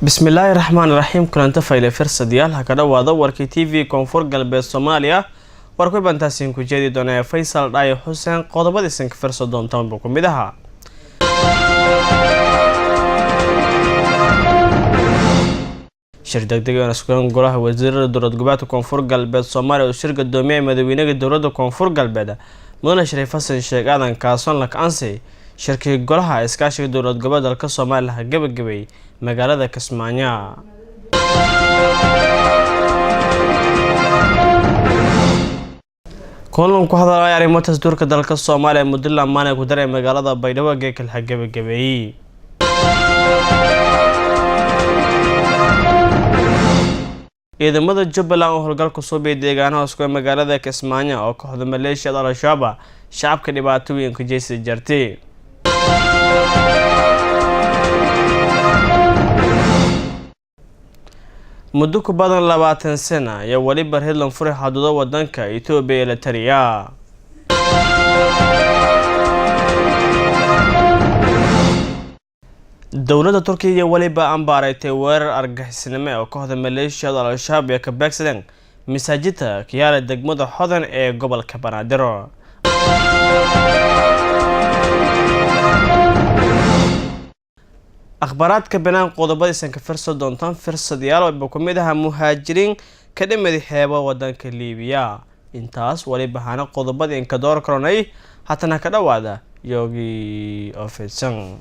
bismillaahi raxmaani raxiim kulanta fayle firsadayaal ha ka dhawaada warka TV koonfur galbeed Soomaaliya warku bantaasiin ku jeedi doona Feysal Dhaayow Huseein qodobada isan ka firsad doontaan buu kumid ahaa shir degdeg ah oo iskuulan golaha wasiirada dowlad goboleedka koonfur galbeed Soomaaliya oo shir gadoomiye madaxweynaha dowladda koonfur galbeed mudane Shariif Xasan Sheekh Aadan Kaason la kaansi shirkii golaha iskaashiga dowlad goboleedka Soomaaliya gabagabay magaalada Kismaayo kulan ku hadalaya arrimaha dastuurka dalka Soomaaliya muddo maana ku daray magaalada Baydhabo geekal gabagabay ciidamada Jubbaland oo howlgalka soo beeyay deegaanaha isku magaalada Kismaayo oo kooxda Maleeshiyada Al-Shabaab shacabka dhibaatooyin ka jeesay jartay muddo ku badan 20 sano ayaa wali barheedlan furay xuduuda wadanka Itoobiya la tariya dowladda Turkiga waliba ambaareetay weerar argagixisnimo oo kooxda Maleeshiyada Al-Shabaab ee ka beegsadeen masaajidka kiyaala degmada Hodan ee gobolka Banaadir akhbaraadka banaan qodobada isan ka firsad doontaan firsadayaal oo kumid ah muhaajiriin ka dhimay xeebo wadanka Liibiya intaas wali bahana qodobada in ka door karonay hatana ka dhawaada yogi offisan